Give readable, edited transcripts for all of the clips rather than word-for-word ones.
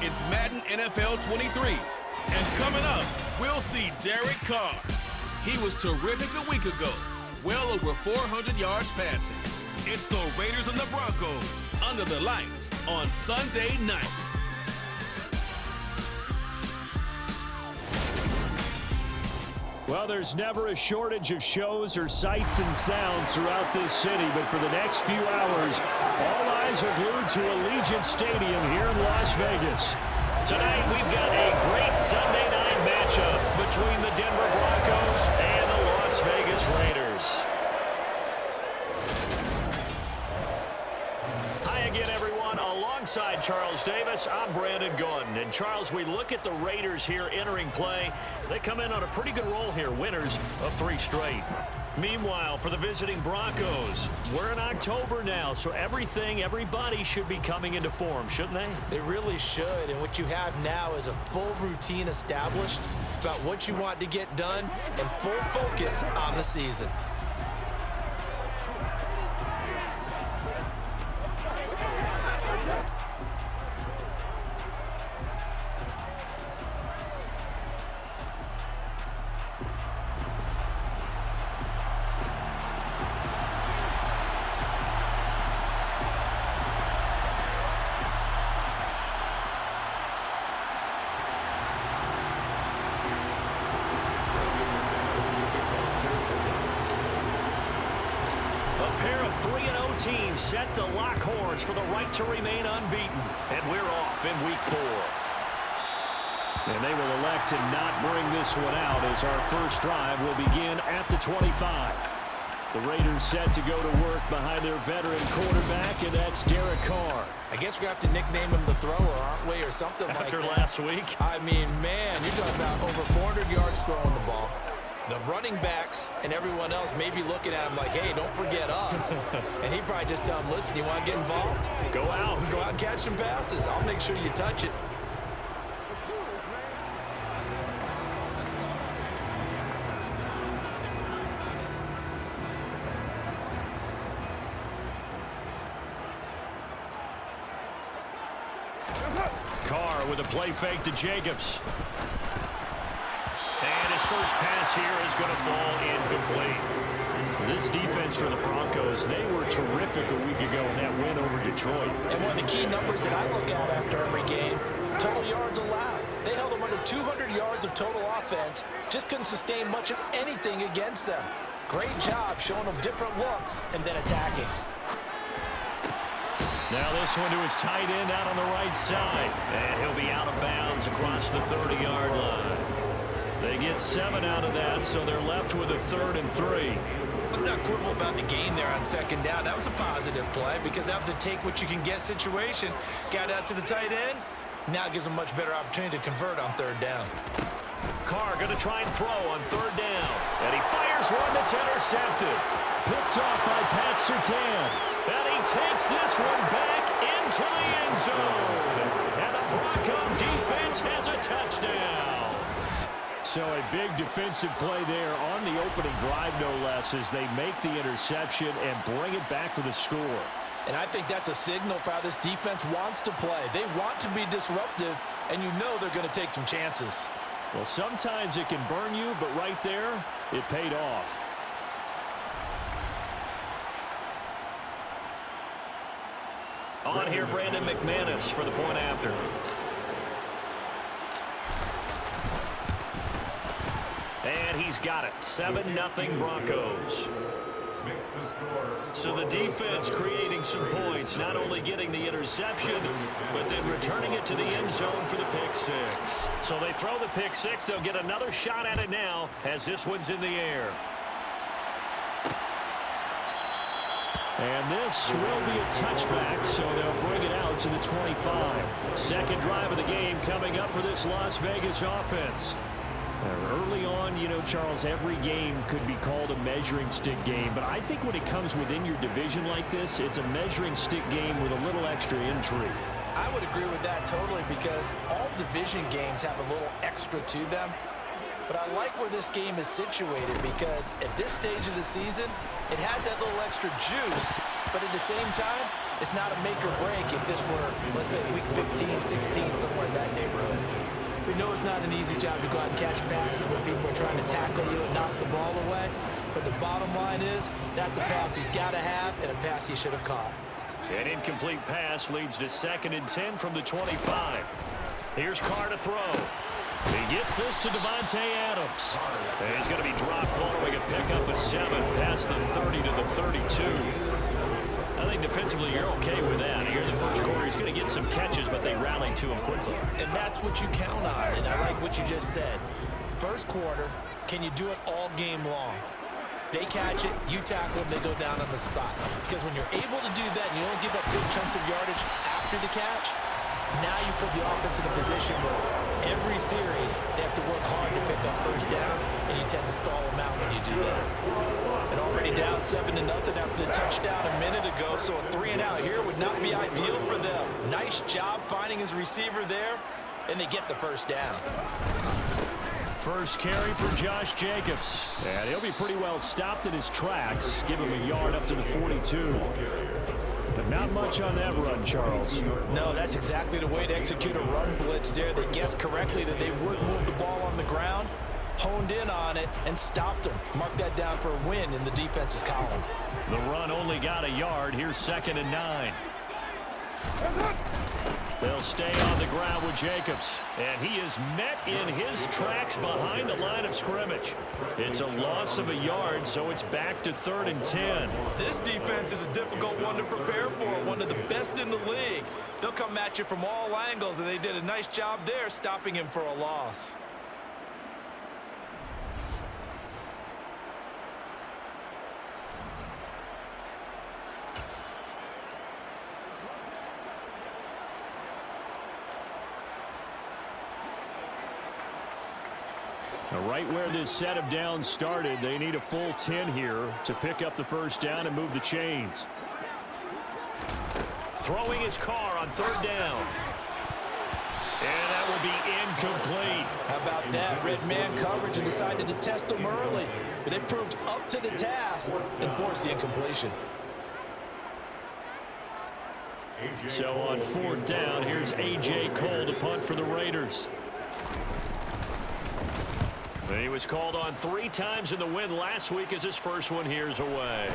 It's Madden NFL 23. And coming up, we'll see Derek Carr. He was terrific a week ago, well over 400 yards passing. It's the Raiders and the Broncos under the lights on Sunday night. Well, there's never a shortage of shows or sights and sounds throughout this city, but for the next few hours, all eyes are glued to Allegiant Stadium here in Las Vegas. Tonight, we've got a great Sunday night matchup between the Denver Broncos and the Las Vegas Raiders. Hi again, everyone. Alongside Charles Davis, I'm Brandon Gordon. And Charles, we look at the Raiders here entering play. They come in on a pretty good roll here, winners of 3 straight. Meanwhile, for the visiting Broncos, we're in October now, so everybody should be coming into form, shouldn't they? They really should, and what you have now is a full routine established about what you want to get done and full focus on the season. Teams set to lock horns for the right to remain unbeaten. And we're off in week 4. And they will elect to not bring this one out as our first drive will begin at the 25. The Raiders set to go to work behind their veteran quarterback, and that's Derek Carr. I guess we have to nickname him the thrower, aren't we, or something like that. After last week? I mean, man, you're talking about over 400 yards throwing the ball. The running backs and everyone else may be looking at him like, hey, don't forget us. And he'd probably just tell him, listen, you want to get involved? Go out. Go out and catch some passes. I'll make sure you touch it. Carr with a play fake to Jacobs. And his first pass here is going to fall incomplete. This defense for the Broncos, they were terrific a week ago in that win over Detroit. And one of the key numbers that I look at after every game, total yards allowed. They held them under 200 yards of total offense, just couldn't sustain much of anything against them. Great job showing them different looks and then attacking. Now this one to his tight end out on the right side. And he'll be out of bounds across the 30-yard line. They get 7 out of that, so they're left with a 3rd and 3. Let's not quibble about the gain there on 2nd down. That was a positive play because that was a take-what-you-can-get situation. Got out to the tight end. Now it gives them a much better opportunity to convert on 3rd down. Carr going to try and throw on 3rd down. And he fires one that's intercepted. Picked off by Pat Surtain. And he takes this one back into the end zone. And the Bronco defense has a touchdown. So a big defensive play there on the opening drive, no less, as they make the interception and bring it back for the score. And I think that's a signal for how this defense wants to play. They want to be disruptive, and you know they're going to take some chances. Well, sometimes it can burn you, but right there, it paid off. On here, Brandon McManus for the point after. And he's got it. 7-0 Broncos. So the defense creating some points, not only getting the interception, but then returning it to the end zone for the pick 6. So they throw the pick 6. They'll get another shot at it now as this one's in the air. And this will be a touchback, so they'll bring it out to the 25. Second drive of the game coming up for this Las Vegas offense. Early on, you know, Charles, every game could be called a measuring stick game, but I think when it comes within your division like this, it's a measuring stick game with a little extra intrigue. I would agree with that totally because all division games have a little extra to them. But I like where this game is situated because at this stage of the season, it has that little extra juice But at the same time, it's not a make or break if this were, let's say, week 15, 16, somewhere in that neighborhood. We know it's not an easy job to go out and catch passes when people are trying to tackle you and knock the ball away. But the bottom line is, that's a pass he's got to have and a pass he should have caught. An incomplete pass leads to 2nd and 10 from the 25. Here's Carr to throw. He gets this to Davante Adams. And he's going to be dropped following a pickup of 7 past the 30 to the 32. I think defensively you're okay with that. Here in the first quarter, he's going to get some catches, but they rallied to him quickly. And that's what you count on, and I like what you just said. First quarter, can you do it all game long? They catch it, you tackle them, they go down on the spot. Because when you're able to do that and you don't give up big chunks of yardage after the catch, now you put the offense in a position where every series they have to work hard to pick up first downs, and you tend to stall them out when you do that. And already down 7-0 after the touchdown a minute ago, so a 3-and-out here would not be ideal for them. Nice job finding his receiver there, and they get the first down. First carry for Josh Jacobs. And he'll be pretty well stopped in his tracks. Give him a yard up to the 42. But not much on that run, Charles. No, that's exactly the way to execute a run blitz there. They guessed correctly that they would move the ball on the ground, honed in on it, and stopped them. Mark that down for a win in the defense's column. The run only got a yard. Here's 2nd and 9. They'll stay on the ground with Jacobs. And he is met in his tracks behind the line of scrimmage. It's a loss of a yard, so it's back to 3rd and 10. This defense is a difficult one to prepare for, one of the best in the league. They'll come at you from all angles, and they did a nice job there stopping him for a loss. Right where this set of downs started, they need a full 10 here to pick up the first down and move the chains. Throwing his Carr on 3rd down. And that will be incomplete. How about that? Red man coverage and decided to test him early. But it proved up to the task and forced the incompletion. So on 4th down, here's A.J. Cole to punt for the Raiders. And he was called on 3 times in the win last week as his first one here's away.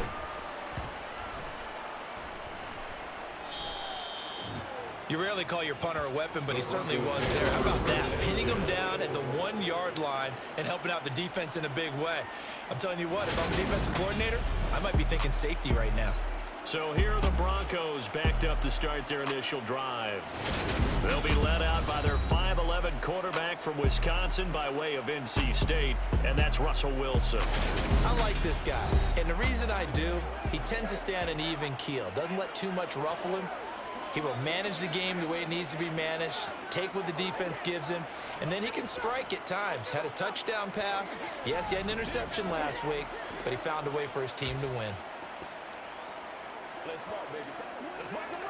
You rarely call your punter a weapon, but he certainly was there. How about that? Pinning him down at the 1-yard line and helping out the defense in a big way. I'm telling you what, if I'm a defensive coordinator, I might be thinking safety right now. So here are the Broncos backed up to start their initial drive. They'll be led out by their 5'11" quarterback from Wisconsin by way of NC State, and that's Russell Wilson. I like this guy, and the reason I do, he tends to stay on an even keel. Doesn't let too much ruffle him. He will manage the game the way it needs to be managed, take what the defense gives him, and then he can strike at times. Had a touchdown pass. Yes, he had an interception last week, but he found a way for his team to win. Let's rock, baby. Let's rock and roll.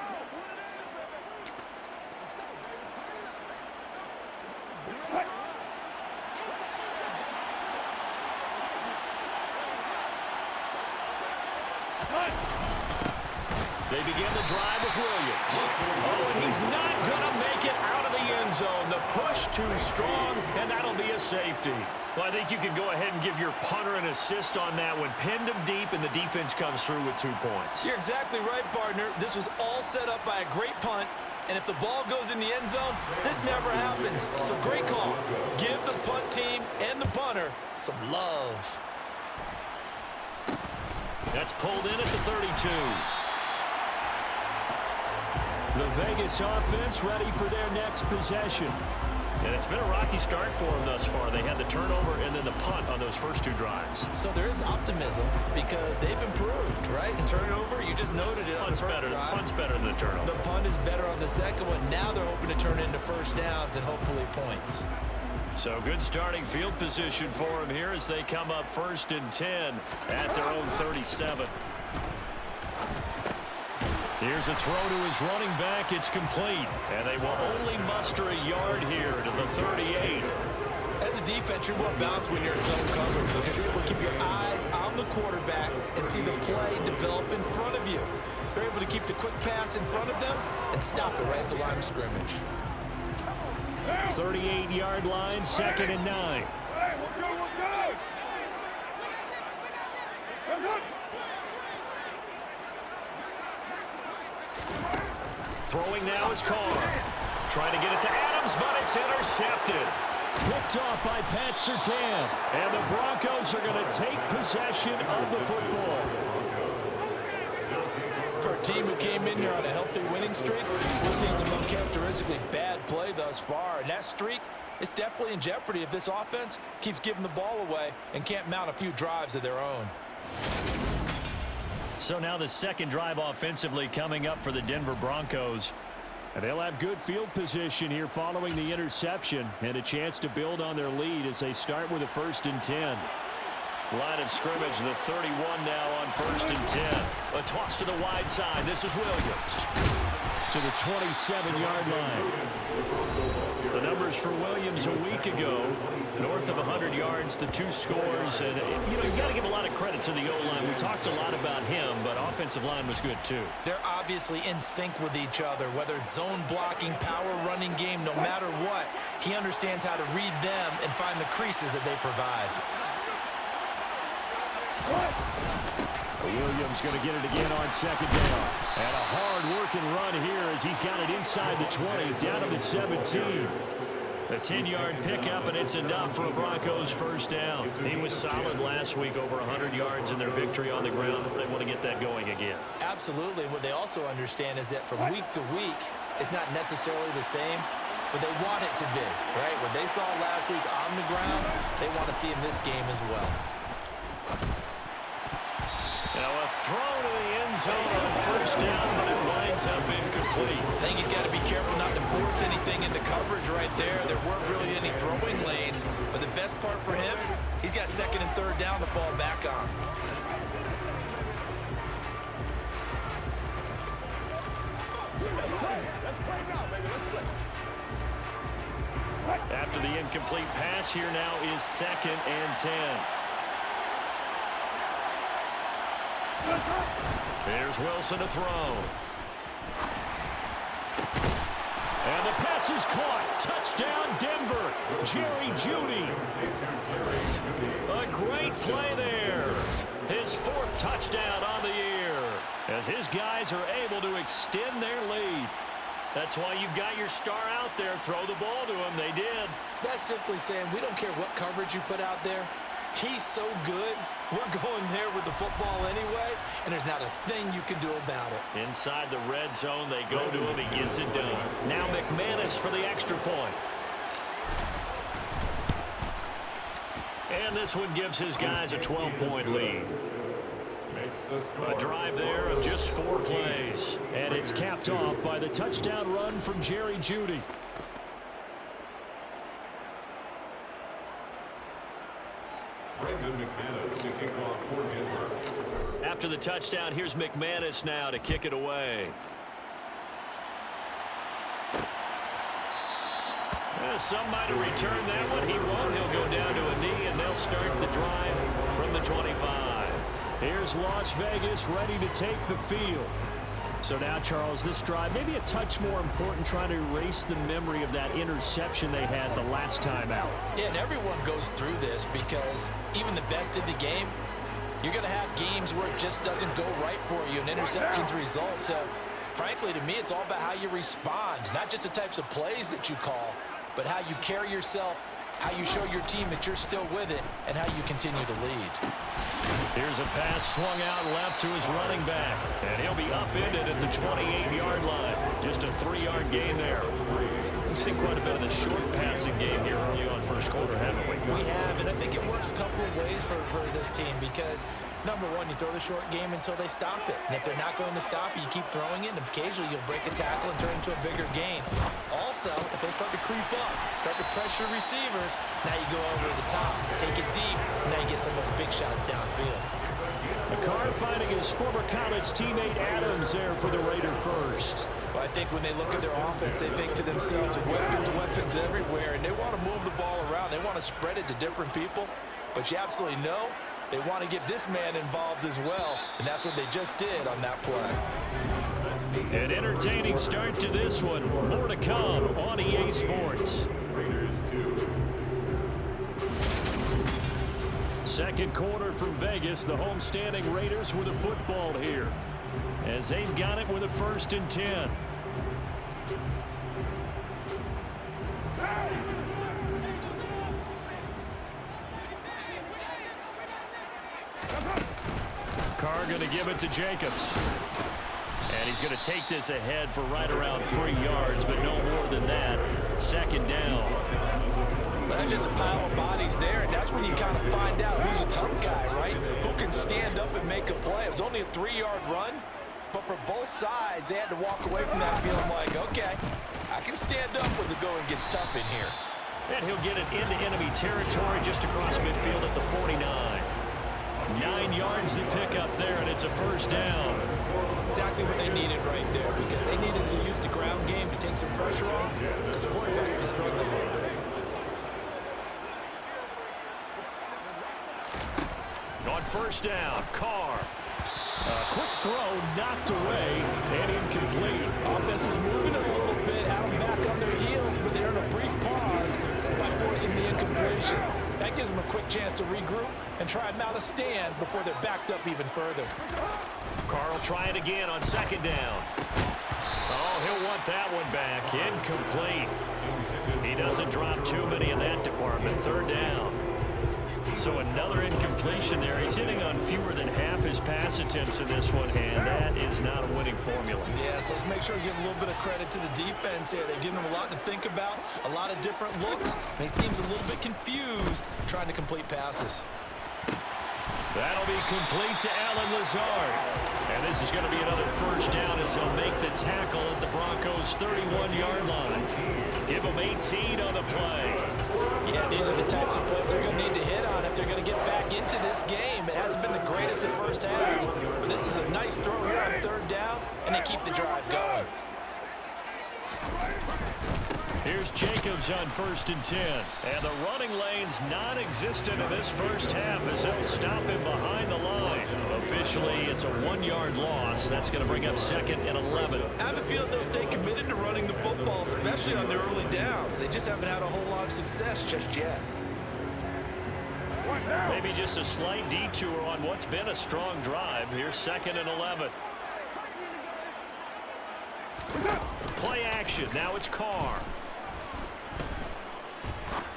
They begin the drive with Williams. Oh, and he's not going to make it out of the end zone. The push too strong, and that'll be a safety. Well, I think you can go ahead and give your punter an assist on that one. Pinned him deep, and the defense comes through with 2 points. You're exactly right, partner. This was all set up by a great punt, and if the ball goes in the end zone, this never happens. So great call. Give the punt team and the punter some love. That's pulled in at the 32. The Vegas offense ready for their next possession. And it's been a rocky start for them thus far. They had the turnover and then the punt on those first 2 drives. So there is optimism because they've improved, right? And turnover, you just noted it on the first drive. Punt's better than the turnover. The punt is better on the second one. Now they're hoping to turn into first downs and hopefully points. So good starting field position for them here as they come up 1st and 10 at their own 37. Here's a throw to his running back. It's complete. And they will only muster a yard here to the 38. As As a defense, you're more balanced when you're in zone coverage because you're able to keep your eyes on the quarterback and see the play develop in front of you. They're able to keep the quick pass in front of them and stop it right at the line of scrimmage. 38-yard line, 2nd and 9. Hey, we're good, we're good. Hands up. Throwing now is Carr. Trying to get it to Adams, but it's intercepted. Picked off by Pat Surtain. And the Broncos are going to take possession of the football. For a team who came in here on a healthy winning streak, we're seeing some uncharacteristically bad play thus far. And that streak is definitely in jeopardy if this offense keeps giving the ball away and can't mount a few drives of their own. So now the second drive offensively coming up for the Denver Broncos. And they'll have good field position here following the interception and a chance to build on their lead as they start with a 1st and 10. Line of scrimmage, the 31 now on 1st and 10. A toss to the wide side. This is Williams. To the 27-yard line. The numbers for Williams a week ago, north of 100 yards, the 2 scores. And, you know, you got to give a lot of credit to the O-line. We talked a lot about him, but offensive line was good too. They're obviously in sync with each other, whether it's zone blocking, power running game, no matter what. He understands how to read them and find the creases that they provide. Williams going to get it again on 2nd down. And a hard-working run here as he's got it inside the 20, down to the 17. A 10-yard pickup, and it's enough for a Broncos 1st down. He was solid last week, over 100 yards in their victory on the ground. They want to get that going again. Absolutely. What they also understand is that from week to week, it's not necessarily the same, but they want it to be, right? What they saw last week on the ground, they want to see in this game as well. Now a throw to the end zone on 1st down, but it winds up incomplete. I think he's got to be careful not to force anything into coverage right there. There weren't really any throwing lanes, but the best part for him, he's got 2nd and 3rd down to fall back on. Let's play now, baby. Let's play. After the incomplete pass, here now is 2nd and 10. Here's Wilson to throw. And the pass is caught. Touchdown, Denver. Jerry Jeudy. A great play there. His 4th touchdown on the year as his guys are able to extend their lead. That's why you've got your star out there. Throw the ball to him. They did. That's simply saying we don't care what coverage you put out there. He's so good, we're going there with the football anyway, and there's not a thing you can do about it. Inside the red zone, they go to him. He gets it done. Now McManus for the extra point. And this one gives his guys a 12-point lead. A drive there of just 4 plays. And it's capped off by the touchdown run from Jerry Jeudy. After the touchdown, here's McManus now to kick it away. Some might have returned that one. He won't. He'll go down to a knee, and they'll start the drive from the 25. Here's Las Vegas ready to take the field. So now, Charles, this drive maybe a touch more important, trying to erase the memory of that interception they had the last time out. Yeah, and everyone goes through this because even the best in the game, you're going to have games where it just doesn't go right for you, and interceptions result. So, frankly, to me, it's all about how you respond, not just the types of plays that you call, but how you carry yourself, how you show your team that you're still with it, and how you continue to lead. Here's a pass swung out left to his running back, and he'll be upended at the 28-yard line. Just a 3-yard gain there. We've seen quite a bit of the short passing game here early on first quarter, haven't we? We have, and I think it works a couple of ways for this team because, number one, you throw the short game until they stop it. And if they're not going to stop it, you keep throwing it, and occasionally you'll break a tackle and turn it into a bigger gain. Also, if they start to creep up, start to pressure receivers, now you go over the top, take it deep, and now you get some of those big shots downfield. McCarr finding his former college teammate Adams there for the Raider first. Well, I think when they look at their offense, they think to themselves, weapons, weapons everywhere, and they want to move the ball around. They want want to spread it to different people, but you absolutely know they want to get this man involved as well, and that's what they just did on that play. An entertaining start to this one. More to come on EA Sports. Second quarter from Vegas. The homestanding Raiders with a football here, as they've got it with a 1st and 10. Carr going to give it to Jacobs. And he's going to take this ahead for right around 3 yards, but no more than that. 2nd down. That's just a pile of bodies there, and that's when you kind of find out who's a tough guy, right? Who can stand up and make a play. It was only a 3-yard run, but for both sides, they had to walk away from that feeling like, okay, I can stand up when the going gets tough in here. And he'll get it into enemy territory just across midfield at the 49. 9 yards to pick up there, and it's a 1st down. Exactly what they needed right there, because they needed to use the ground game to take some pressure off, because the quarterback's been struggling a little bit. On 1st down, Carr. Quick throw, knocked away, and incomplete. Offense was moving a little bit, had them back on their heels, but they're in a brief pause by forcing the incompletion. That gives them a quick chance to regroup and try and mount a stand before they're backed up even further. Carr will try it again on 2nd down. Oh, he'll want that one back. Incomplete. He doesn't drop too many in that department. 3rd down. So another incompletion there. He's hitting on fewer than half his pass attempts in this one, and that is not a winning formula. Yeah, so let's make sure we give a little bit of credit to the defense here. They've given him a lot to think about, a lot of different looks, and he seems a little bit confused trying to complete passes. That'll be complete to Alan Lazard. And this is going to be another 1st down as they'll make the tackle at the Broncos' 31-yard line. Give them 18 on the play. Yeah, these are the types of plays they're going to need to hit on if they're going to get back into this game. It hasn't been the greatest at first half, but this is a nice throw here on 3rd down, and they keep the drive going. Here's Jacobs on 1st and 10. And the running lane's non-existent in this 1st half as they'll stop him behind the line. Officially, it's a 1-yard loss. That's going to bring up 2nd and 11. I have a feeling they'll stay committed to running the football, especially on their early downs. They just haven't had a whole lot of success just yet. Maybe just a slight detour on what's been a strong drive. Here's 2nd and 11. Play action. Now it's Carr.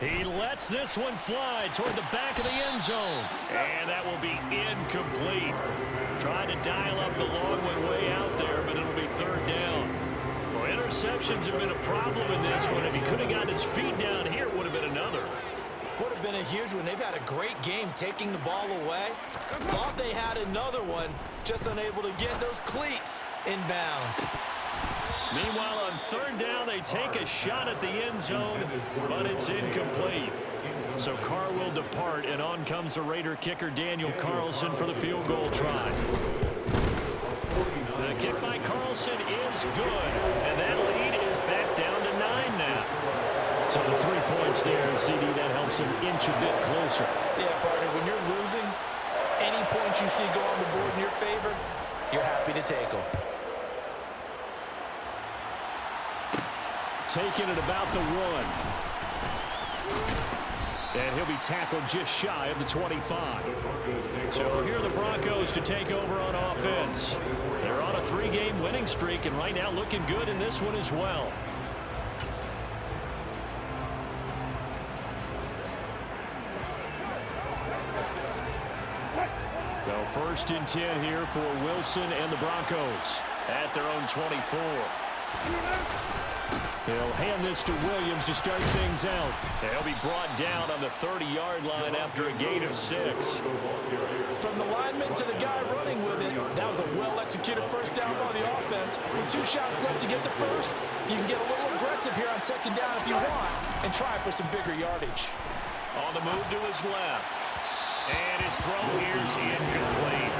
He lets this one fly toward the back of the end zone. And that will be incomplete. Trying to dial up the long one way out there, but it'll be 3rd down. Well, interceptions have been a problem in this one. If he could have gotten his feet down here, it would have been another. Would have been a huge one. They've had a great game taking the ball away. Thought they had another one, just unable to get those cleats inbounds. Meanwhile, on 3rd down, they take a shot at the end zone, but it's incomplete. So Carr will depart, and on comes the Raider kicker Daniel Carlson for the field goal try. The kick by Carlson is good, and that lead is back down to 9 now. So the 3 points there, and CD, that helps him inch a bit closer. Yeah, partner, when you're losing, any points you see go on the board in your favor, you're happy to take them. Taking it about the 1. And he'll be tackled just shy of the 25. So here are the Broncos to take over on offense. They're on a 3-game winning streak, and right now looking good in this one as well. So 1st and 10 here for Wilson and the Broncos at their own 24. He'll hand this to Williams to start things out. He'll be brought down on the 30-yard line after a gain of 6. From the lineman to the guy running with it, that was a well-executed 1st down by the offense. With 2 shots left to get the 1st, you can get a little aggressive here on 2nd down if you want and try for some bigger yardage. On the move to his left. And his throw here is incomplete.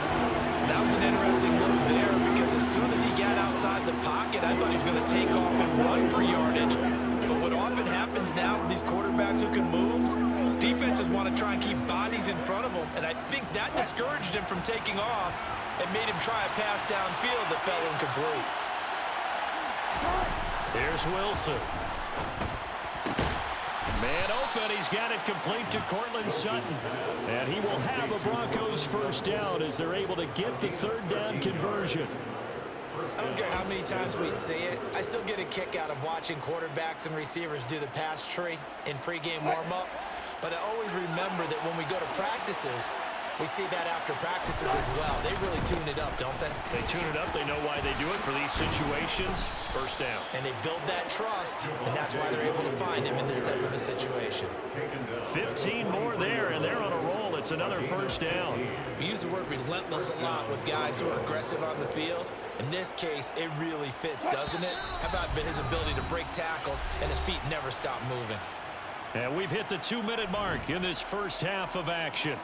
That was an interesting look there because as soon as he got outside the pocket, I thought he was going to take off and run for yardage. But what often happens now with these quarterbacks who can move, want to try and keep bodies in front of him, and I think that discouraged him from taking off and made him try a pass downfield that fell incomplete. Here's Wilson. Man open, he's got it complete to Cortland Sutton. And he will have a Broncos first down as they're able to get the third down conversion. I don't care how many times we see it. I still get a kick out of watching quarterbacks and receivers do the pass tree in pregame warm-up. But I always remember that when we go to practices, we see that after practices as well. They really tune it up, don't they? They tune it up. They know why they do it for these situations. First down. And they build that trust, and that's why they're able to find him in this type of a situation. 15 more there, and they're on a roll. It's another first down. We use the word relentless a lot with guys who are aggressive on the field. In this case, it really fits, doesn't it? How about his ability to break tackles, and his feet never stop moving? And we've hit the 2-minute mark in this first half of action.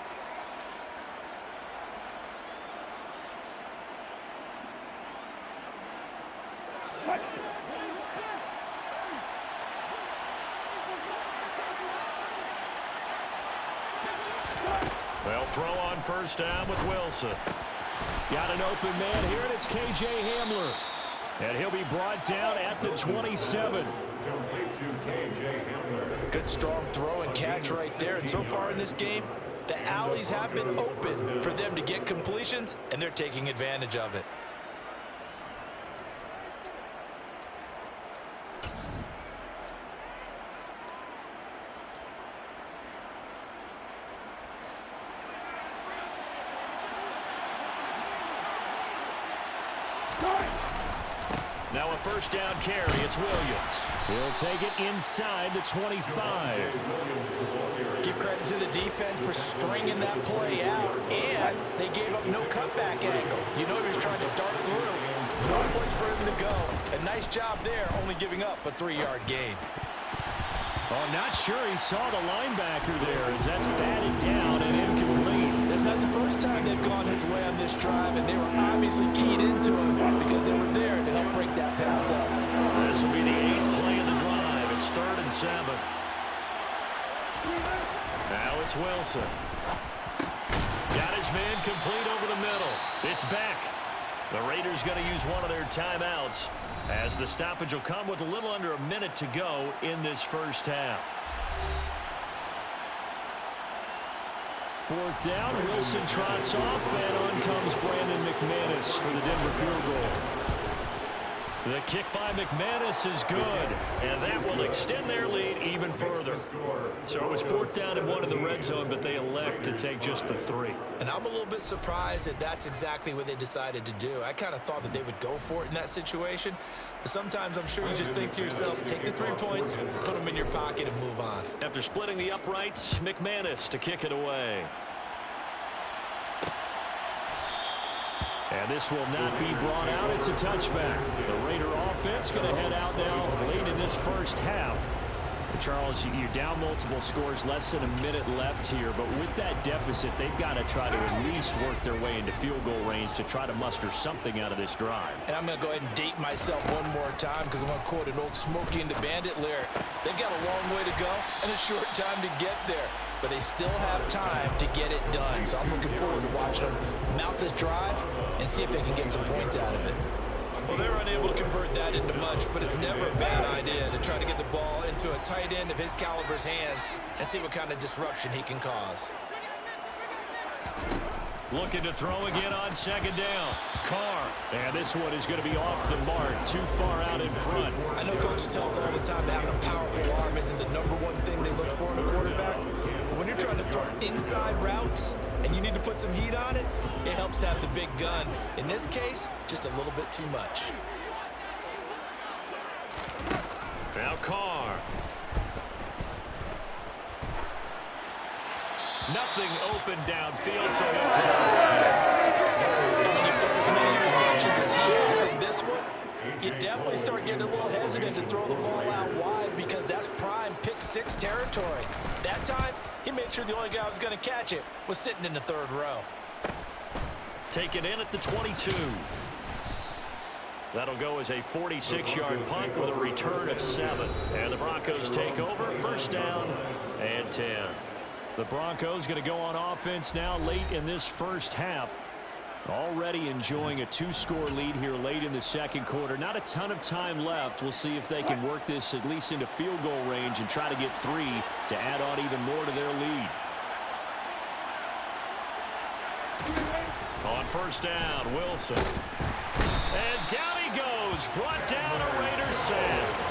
They'll throw on first down with Wilson. Got an open man here, and it's K.J. Hamler. And he'll be brought down at the 27. Good strong throw and catch right there. And so far in this game, the alleys have been open for them to get completions, and they're taking advantage of it. Now a first down carry. It's Williams. He'll take it inside the 25. Give credit to the defense for stringing that play out, and they gave up no cutback angle. You know he was trying to dart through. No place for him to go. A nice job there, only giving up a 3-yard gain. Oh, not sure he saw the linebacker there as that's batted down and incomplete. That's not the first time they've gone his way on this drive, and they were obviously keyed into him because they were there to help break that pass up. This will be the 8th play of the drive. It's 3rd and 7. Now it's Wilson. Got his man complete over the middle. It's back. The Raiders going to use one of their timeouts as the stoppage will come with a little under a minute to go in this first half. 4th down, Wilson trots off, and on comes Brandon McManus for the Denver field goal. The kick by McManus is good, and that will extend their lead even further. So it was 4th down and 1 in the red zone, but they elect to take just the 3. And I'm a little bit surprised that that's exactly what they decided to do. I kind of thought that they would go for it in that situation. But sometimes I'm sure you just think to yourself, take the 3 points, put them in your pocket, and move on. After splitting the uprights, McManus to kick it away. And this will not be brought out. It's a touchback. The Raider offense going to head out now late in this first half. Charles, you're down multiple scores, less than a minute left here. But with that deficit, they've got to try to at least work their way into field goal range to try to muster something out of this drive. And I'm going to go ahead and date myself one more time because I'm going to quote an old Smokey and the Bandit lyric. They've got a long way to go and a short time to get there. But they still have time to get it done. So I'm looking forward to watching them mount this drive and see if they can get some points out of it. Well, they were unable to convert that into much, but it's never a bad idea to try to get the ball into a tight end of his caliber's hands and see what kind of disruption he can cause. Looking to throw again on 2nd down. Carr. And this one is going to be off the mark, too far out in front. I know coaches tell us all the time that having a powerful arm isn't the #1 thing they look for in a quarterback. But when you're trying to throw inside routes and you need to put some heat on it, it helps to have the big gun. In this case, just a little bit too much. Now Carr. Nothing open downfield, so he'll throw. When you throw as many interceptions as he has in this one, you definitely start getting a little hesitant to throw the ball out wide because that's prime pick 6 territory. That time, he made sure the only guy who was going to catch it was sitting in the 3rd row. Taken in at the 22. That'll go as a 46-yard punt with a return of 7. And the Broncos take over, 1st down and 10. The Broncos going to go on offense now late in this first half. Already enjoying a 2-score lead here late in the second quarter. Not a ton of time left. We'll see if they can work this at least into field goal range and try to get 3 to add on even more to their lead. On first down, Wilson. And down he goes. Brought down a Raiders sack.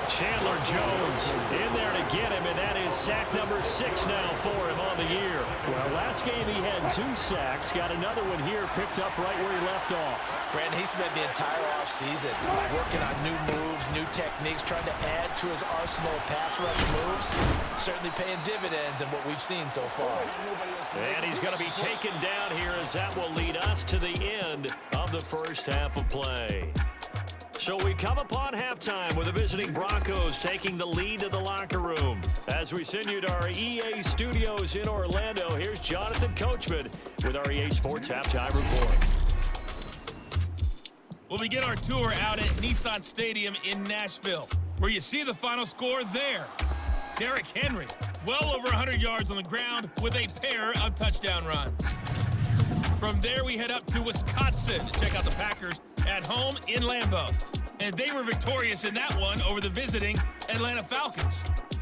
Chandler Jones in there to get him, and that is sack number 6 now for him on the year. Well, last game he had 2 sacks. Got another one here, picked up right where he left off. Brandon, he spent the entire offseason working on new moves, new techniques, trying to add to his arsenal of pass rush moves. Certainly paying dividends in what we've seen so far. And he's going to be taken down here as that will lead us to the end of the first half of play. So we come upon halftime with the visiting Broncos taking the lead to the locker room. As we send you to our EA studios in Orlando, here's Jonathan Coachman with our EA Sports Halftime Report. We'll begin our tour out at Nissan Stadium in Nashville, where you see the final score there. Derrick Henry, well over 100 yards on the ground with a pair of touchdown runs. From there, we head up to Wisconsin to check out the Packers at home in Lambeau. And they were victorious in that one over the visiting Atlanta Falcons.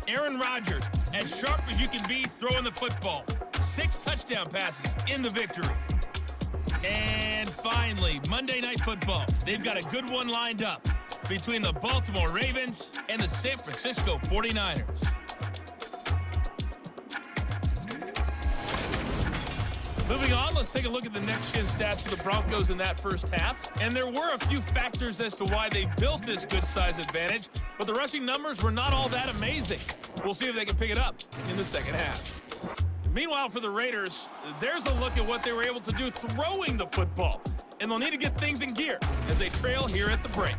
Aaron Rodgers, as sharp as you can be throwing the football. 6 touchdown passes in the victory. And finally, Monday Night Football. They've got a good one lined up between the Baltimore Ravens and the San Francisco 49ers. Moving on, let's take a look at the next-gen stats for the Broncos in that first half. And there were a few factors as to why they built this good size advantage, but the rushing numbers were not all that amazing. We'll see if they can pick it up in the second half. Meanwhile, for the Raiders, there's a look at what they were able to do throwing the football. And they'll need to get things in gear as they trail here at the break.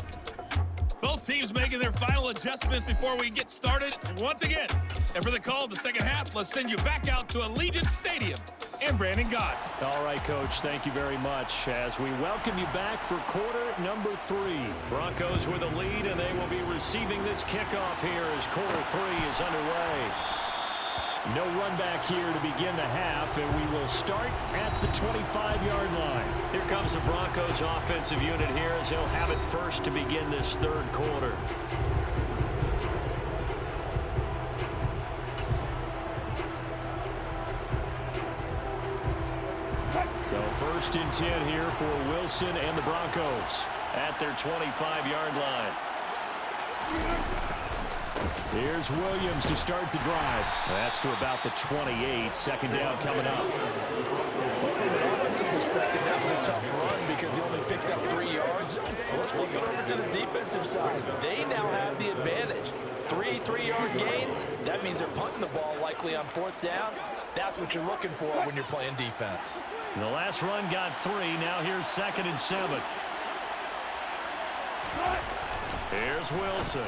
Both teams making their final adjustments before we get started once again. And for the call of the second half, let's send you back out to Allegiant Stadium and Brandon Gott. All right, Coach, thank you very much as we welcome you back for quarter number 3. Broncos with a lead, and they will be receiving this kickoff here as quarter 3 is underway. No run back here to begin the half, and we will start at the 25-yard line. Here comes the Broncos offensive unit here as they'll have it first to begin this third quarter. So first and 10 here for Wilson and the Broncos at their 25-yard line. Here's Williams to start the drive. That's to about the 28. Second down coming up. From an offensive perspective, that was a tough run because he only picked up 3 yards. Well, let's flip it over to the defensive side. They now have the advantage. 3 3-yard gains. That means they're punting the ball likely on 4th down. That's what you're looking for when you're playing defense. The last run got 3. Now here's 2nd and 7. Here's Wilson.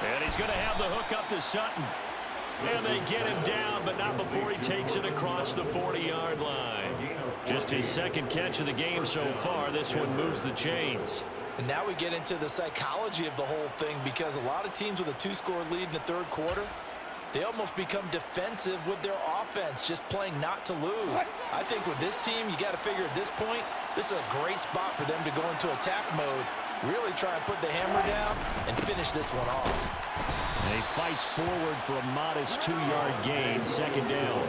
And he's going to have the hook up to Sutton. And they get him down, but not before he takes it across the 40-yard line. Just his second catch of the game so far. This one moves the chains. And now we get into the psychology of the whole thing because a lot of teams with a 2-score lead in the third quarter, they almost become defensive with their offense, just playing not to lose. I think with this team, you got to figure at this point, this is a great spot for them to go into attack mode, really try and put the hammer down and finish this one off. And he fights forward for a modest 2-yard gain, second down.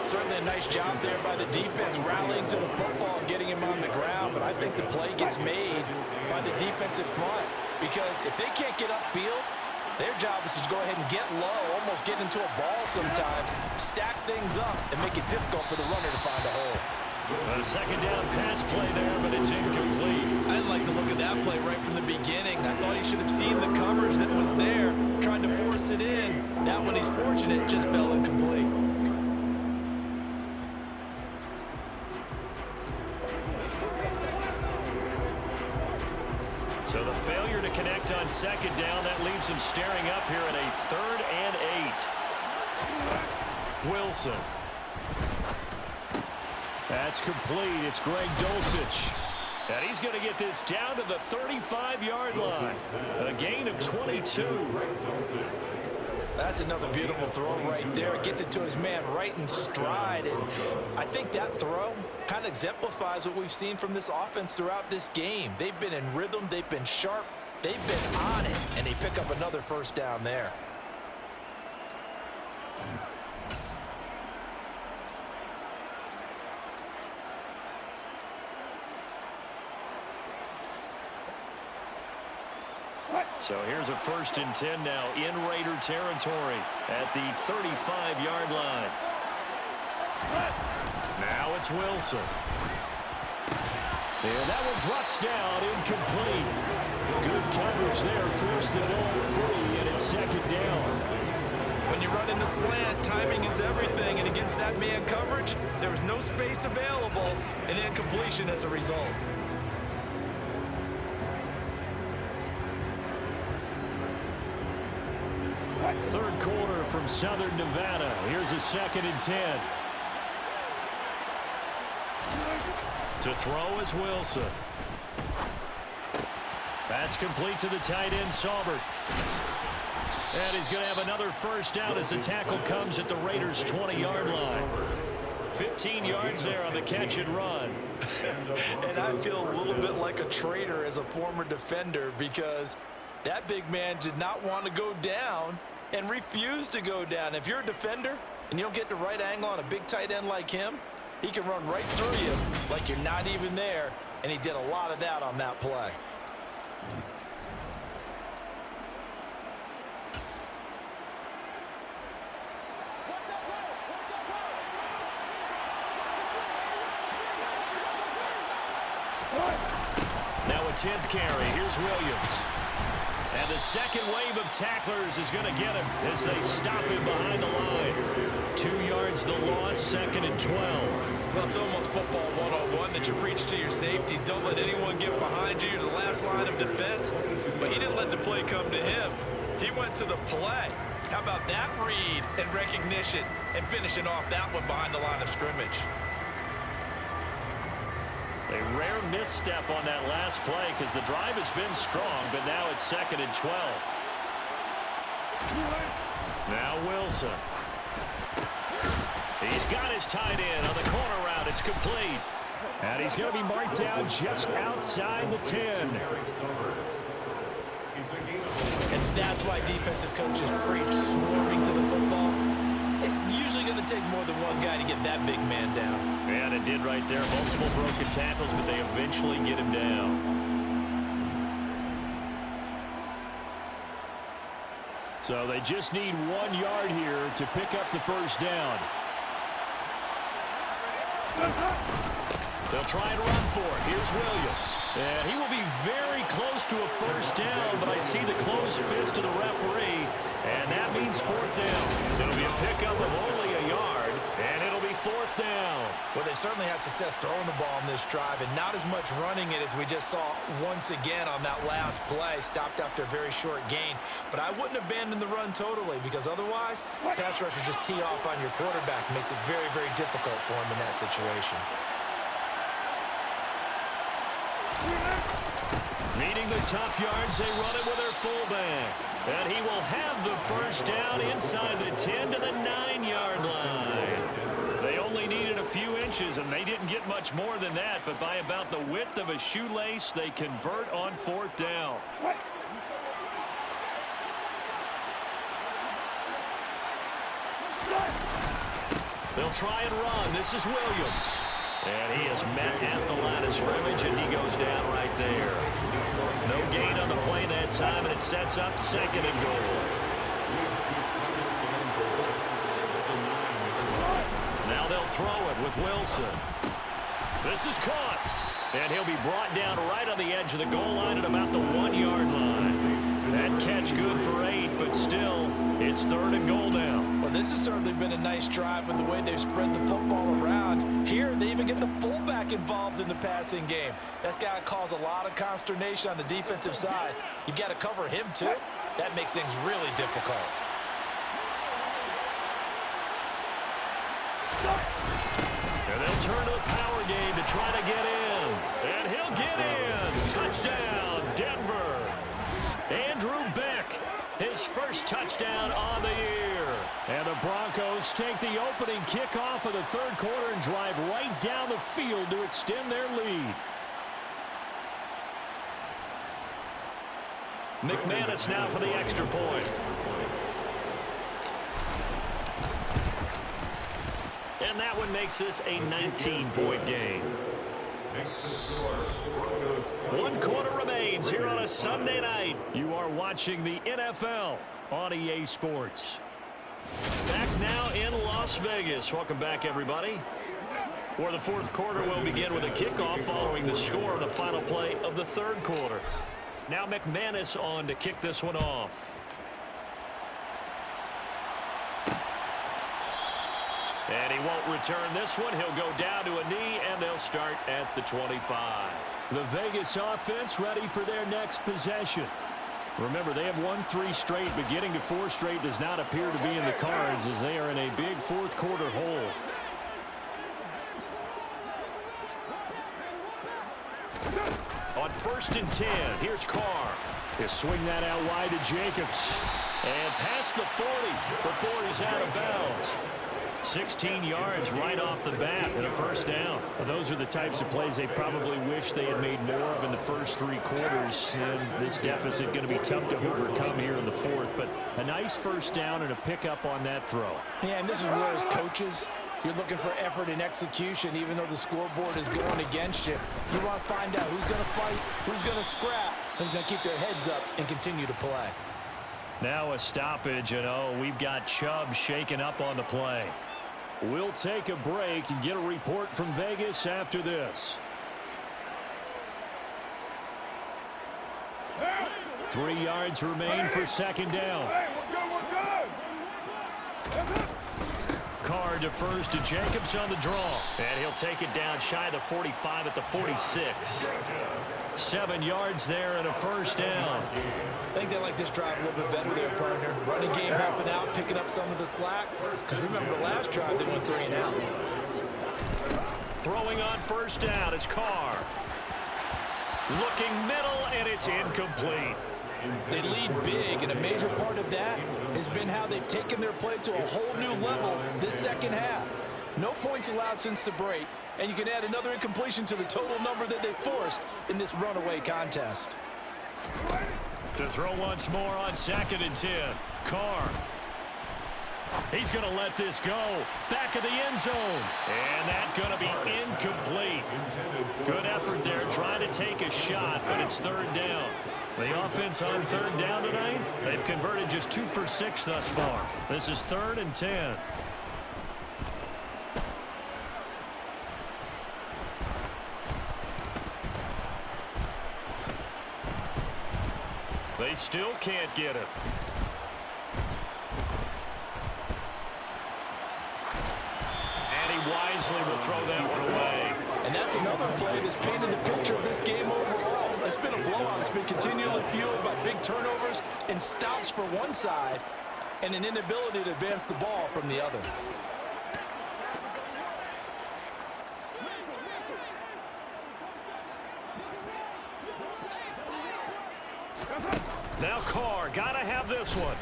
Certainly a nice job there by the defense rallying to the football and getting him on the ground, but I think the play gets made by the defensive front because if they can't get upfield, their job is to go ahead and get low, almost get into a ball sometimes, stack things up, and make it difficult for the runner to find a hole. A second down pass play there, but it's incomplete. I didn't like the look of that play right from the beginning. I thought he should have seen the coverage that was there, tried to force it in. That one, he's fortunate, just fell incomplete. So the failure to connect on second down, that leaves him staring up here at a 3rd and 8. Wilson. That's complete. It's Greg Dulcich. And he's going to get this down to the 35-yard line. A gain of 22. That's That's another beautiful throw right there. Gets it to his man right in stride. And I think that throw kind of exemplifies what we've seen from this offense throughout this game. They've been in rhythm. They've been sharp. They've been on it. And they pick up another first down there. So here's a 1st and 10 now in Raider territory at the 35-yard line. Now it's Wilson. And that one drops down, incomplete. Good coverage there, forced the ball free, and it's 2nd down. When you run in the slant, timing is everything, and against that man coverage, there was no space available, and incompletion as a result. Third quarter from Southern Nevada. Here's a 2nd and 10. To throw is Wilson. That's complete to the tight end, Saubert. And he's going to have another first down as the tackle comes at the Raiders' 20-yard line. 15 yards there on the catch and run. And I feel a little bit like a traitor as a former defender because that big man did not want to go down and refused to go down. If you're a defender and you don't get the right angle on a big tight end like him, he can run right through you like you're not even there, and he did a lot of that on that play. Now a 10th carry. Here's Williams. And the second wave of tacklers is going to get him as they stop him behind the line. 2 yards the loss, 2nd and 12. Well, it's almost football 101 that you preach to your safeties. Don't let anyone get behind you. You're the last line of defense. But he didn't let the play come to him. He went to the play. How about that read and recognition and finishing off that one behind the line of scrimmage? A rare misstep on that last play because the drive has been strong, but now it's 2nd and 12. Now Wilson. He's got his tight end on the corner route. It's complete. And he's going to be marked down just outside the 10. And that's why defensive coaches preach swarming to the football. It's usually going to take more than one guy to get that big man down. And it did right there. Multiple broken tackles, but they eventually get him down. So they just need 1 yard here to pick up the first down. They'll try and run for it. Here's Williams. And he will be very close to a first down, but I see the closed fist of the referee, and that means 4th down. It'll be a pickup of only a yard, and it'll be 4th down. Well, they certainly had success throwing the ball in this drive, and not as much running it as we just saw once again on that last play. Stopped after a very short gain. But I wouldn't abandon the run totally, because otherwise, pass rushers just tee off on your quarterback. Makes it very, very difficult for him in that situation. Needing the tough yards, they run it with their fullback. And he will have the first down inside the 10 to the 9-yard line. They only needed a few inches, and they didn't get much more than that. But by about the width of a shoelace, they convert on 4th down. They'll try and run. This is Williams. And he is met at the line of scrimmage, and he goes down right there. No gain on the play that time, and it sets up 2nd and goal. Now they'll throw it with Wilson. This is caught. And he'll be brought down right on the edge of the goal line at about the 1-yard line. That catch good for 8, but still, it's 3rd and goal now. Well, this has certainly been a nice drive with the way they've spread the football around. Here, they even get the fullback involved in the passing game. That's got to cause a lot of consternation on the defensive side. You've got to cover him, too. That makes things really difficult. And they'll turn to the power game to try to get in. And he'll get in. Touchdown, Denver. Andrew Beck, his first touchdown on the year. Bulldogs take the opening kickoff of the third quarter and drive right down the field to extend their lead. McManus now for the extra point. And that one makes this a 19-point game. One quarter remains here on a Sunday night. You are watching the NFL on EA Sports. Back now in Las Vegas. Welcome back, everybody. Where the fourth quarter will begin with a kickoff following the score of the final play of the third quarter. Now McManus on to kick this one off. And he won't return this one. He'll go down to a knee, and they'll start at the 25. The Vegas offense ready for their next possession. Remember, they have won 3 straight, but getting to 4 straight does not appear to be in the cards as they are in a big fourth quarter hole. On 1st and 10, here's Carr. He'll swing that out wide to Jacobs. And past the 40 before he's out of bounds. 16 yards right off the bat and a first down. Well, those are the types of plays they probably wish they had made more of in the first 3 quarters. And this deficit going to be tough to overcome here in the fourth. But a nice first down and a pickup on that throw. Yeah, and this is where as coaches, you're looking for effort and execution, even though the scoreboard is going against you. You want to find out who's going to fight, who's going to scrap, who's going to keep their heads up and continue to play. Now a stoppage, and we've got Chubb shaken up on the play. We'll take a break and get a report from Vegas after this. 3 yards remain for second down. Hey, we're good. Carr defers to Jacobs on the draw. And he'll take it down shy of the 45 at the 46. 7 yards there and a first down. I think they like this drive a little bit better there, partner. Running game helping out, picking up some of the slack. Because remember the last drive, they went 3 and out. Throwing on first down is Carr. Looking middle, and it's incomplete. They lead big, and a major part of that has been how they've taken their play to a whole new level this second half. No points allowed since the break, and you can add another incompletion to the total number that they forced in this runaway contest. To throw once more on 2nd and 10. Carr. He's going to let this go. Back of the end zone. And that's going to be incomplete. Good effort there trying to take a shot, but it's 3rd down. The offense on 3rd down tonight, they've converted just 2 for 6 thus far. This is 3rd and 10. They still can't get it. And he wisely will throw that one away. And that's another play that's painted the picture of this game overall. It's been a blowout. It's been continually fueled by big turnovers and stops for one side and an inability to advance the ball from the other. Now Carr, gotta have this one.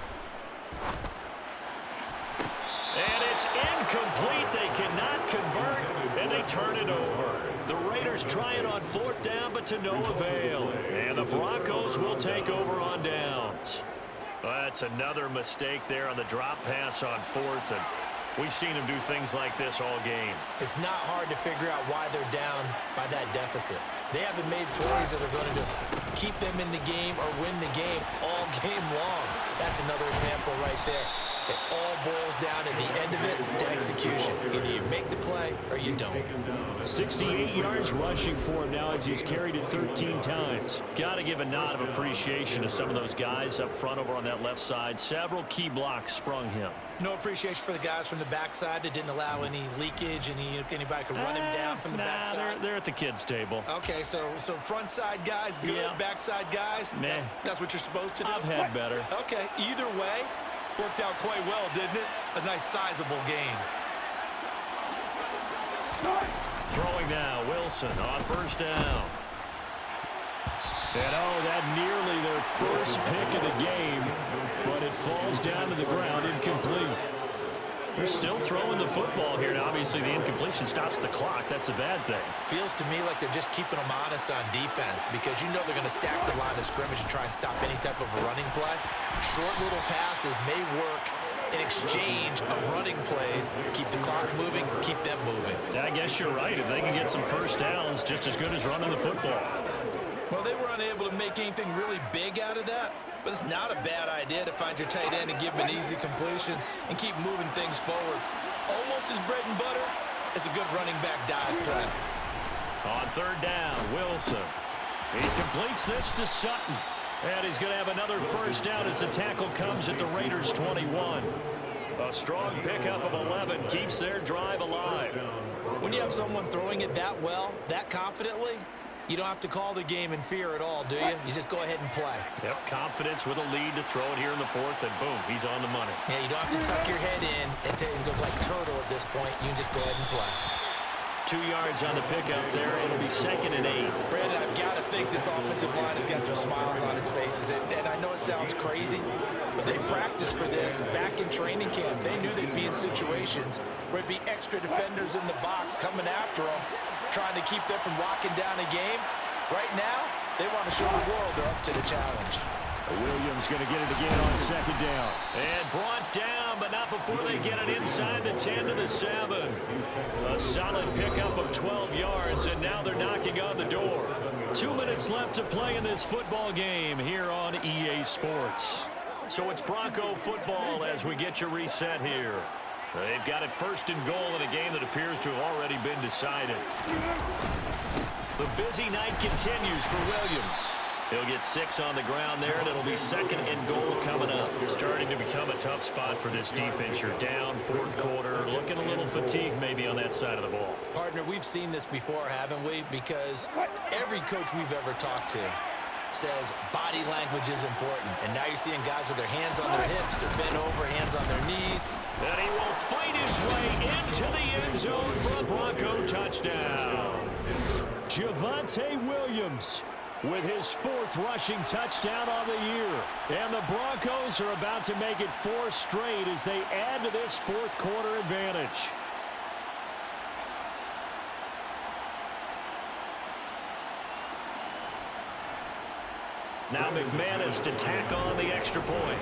And it's incomplete. They cannot convert, and they turn it over. The Raiders try it on 4th down, but to no avail. And the Broncos will take over on downs. That's another mistake there on the drop pass on 4th, and we've seen them do things like this all game. It's not hard to figure out why they're down by that deficit. They haven't made plays that are going to keep them in the game or win the game all game long. That's another example right there. It all boils down at the end of it to execution. Either you make the play or you don't. 68 yards rushing for him now as he's carried it 13 times. Got to give a nod of appreciation to some of those guys up front over on that left side. Several key blocks sprung him. No appreciation for the guys from the backside that didn't allow any leakage, anybody could run him down from the backside. They're at the kids' table. Okay, so front side guys good, Yeah. backside guys, Meh. That's what you're supposed to do? I've had better. Okay, either way, worked out quite well, didn't it? A nice sizable gain. Throwing now, Wilson on 1st down. And that nearly their first pick of the game, but it falls down to the ground incomplete. They're still throwing the football here. Now, obviously, the incompletion stops the clock. That's a bad thing. Feels to me like they're just keeping them honest on defense because you know they're going to stack the line of scrimmage and try and stop any type of a running play. Short little passes may work in exchange of running plays. Keep the clock moving, keep them moving. Yeah, I guess you're right. If they can get some first downs, just as good as running the football. Well, they were unable to make anything really big out of that, but it's not a bad idea to find your tight end and give him an easy completion and keep moving things forward. Almost as bread and butter as a good running back dive play. On third down, Wilson. He completes this to Sutton. And he's going to have another first down as the tackle comes at the Raiders' 21. A strong pickup of 11 keeps their drive alive. When you have someone throwing it that well, that confidently, you don't have to call the game in fear at all, do you? You just go ahead and play. Yep, confidence with a lead to throw it here in the fourth, and boom, he's on the money. Yeah, you don't have to tuck your head in and go like turtle at this point. You can just go ahead and play. 2 yards on the pickup there. It'll be 2nd and 8. Brandon, I've got to think this offensive line has got some smiles on its faces. And I know it sounds crazy, but they practiced for this back in training camp. They knew they'd be in situations where it'd be extra defenders in the box coming after them, trying to keep them from locking down a game. Right now, they want to show the world they're up to the challenge. Williams going to get it again on 2nd down. And brought down, but not before they get it inside the 10 to the 7. A solid pickup of 12 yards, and now they're knocking on the door. 2 minutes left to play in this football game here on EA Sports. So it's Bronco football as we get you reset here. They've got it 1st and goal in a game that appears to have already been decided. The busy night continues for Williams. He'll get 6 on the ground there, and it'll be 2nd and goal coming up. Starting to become a tough spot for this defense. You're down 4th quarter, looking a little fatigued maybe on that side of the ball. Partner, we've seen this before, haven't we? Because every coach we've ever talked to says body language is important. And now you're seeing guys with their hands on their hips, they're bent over, hands on their knees. And he will fight his way into the end zone for a Bronco touchdown. Javonte Williams with his 4th rushing touchdown on the year. And the Broncos are about to make it 4 straight as they add to this 4th quarter advantage. Now McManus to tack on the extra point.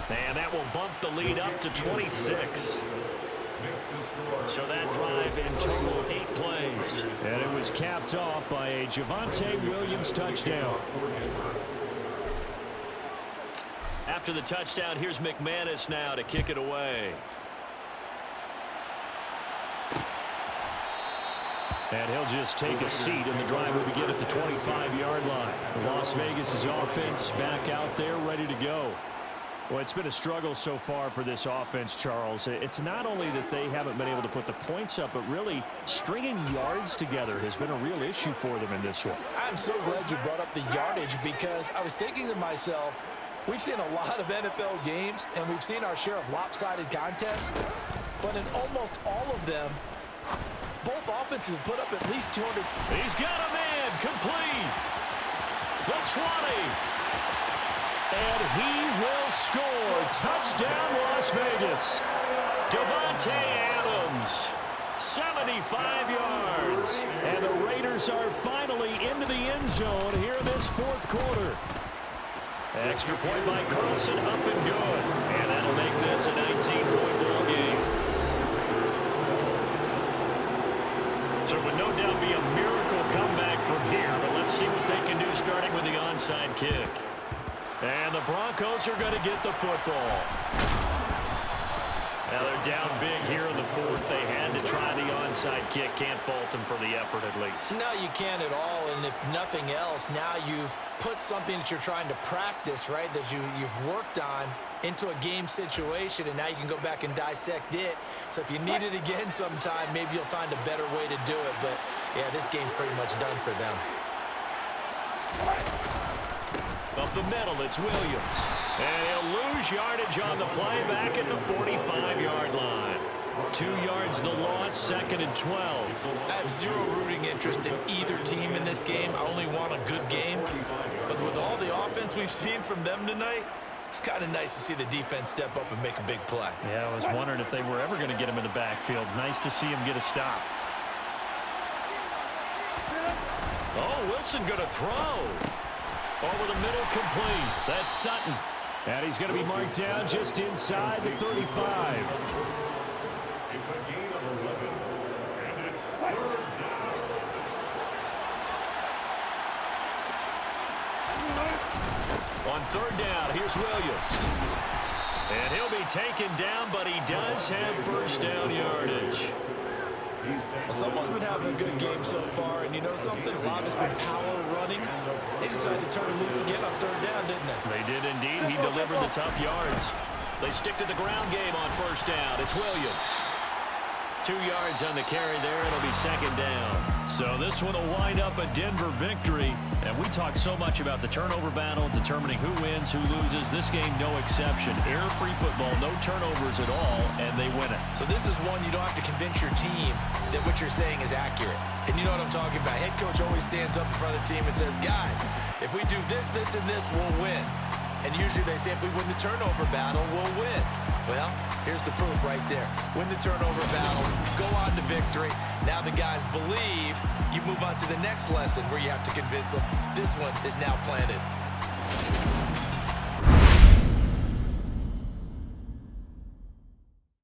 And that will bump the lead up to 26. So that drive in total 8 plays. And it was capped off by a Javonte Williams touchdown. After the touchdown, here's McManus now to kick it away. And he'll just take a seat, and the drive will begin at the 25-yard line. Las Vegas' offense back out there ready to go. Well, it's been a struggle so far for this offense, Charles. It's not only that they haven't been able to put the points up, but really stringing yards together has been a real issue for them in this one. I'm so glad you brought up the yardage because I was thinking to myself, we've seen a lot of NFL games, and we've seen our share of lopsided contests, but in almost all of them, both offenses have put up at least 200. He's got a man complete. The 20. And he will score. Touchdown, Las Vegas. Davante Adams, 75 yards. And the Raiders are finally into the end zone here in this 4th quarter. Extra point by Carlson, up and good. And that'll make this a 19-point ball game. So it would no doubt be a miracle comeback from here, but let's see what they can do starting with the onside kick. And the Broncos are going to get the football. Now they're down big here in the 4th. They had to try the onside kick. Can't fault them for the effort at least. No, you can't at all. And if nothing else, now you've put something that you're trying to practice, right, that you've worked on into a game situation, and now you can go back and dissect it. So if you need it again sometime, maybe you'll find a better way to do it. But, yeah, this game's pretty much done for them. Up the middle, it's Williams. And he'll lose yardage on the play back at the 45-yard line. 2 yards the loss, 2nd and 12. I have zero rooting interest in either team in this game. I only want a good game. But with all the offense we've seen from them tonight, It's kind of nice to see the defense step up and make a big play. Yeah, I was wondering if they were ever going to get him in the backfield. Nice to see him get a stop. Oh, Wilson going to throw. Over the middle, complete. That's Sutton. And he's going to be marked down just inside the 35. It's a gain of 11. And it's third down. On third down, here's Williams. And he'll be taken down, but he does have first down yardage. Well, someone's been having a good game so far, and you know something? A lot has been power running. They decided to turn him loose again on third down, didn't they? They did indeed. He delivered the tough yards. They stick to the ground game on first down. It's Williams. 2 yards on the carry there. It'll be second down. So this one will wind up a Denver victory. And we talk so much about the turnover battle, determining who wins, who loses. This game, no exception. Error-free football, no turnovers at all, and they win it. So this is one you don't have to convince your team that what you're saying is accurate. And you know what I'm talking about. Head coach always stands up in front of the team and says, guys, if we do this, this, and this, we'll win. And usually they say if we win the turnover battle, we'll win. Well, here's the proof right there. Win the turnover battle, go on to victory. Now the guys believe. You move on to the next lesson where you have to convince them. This one is now planted.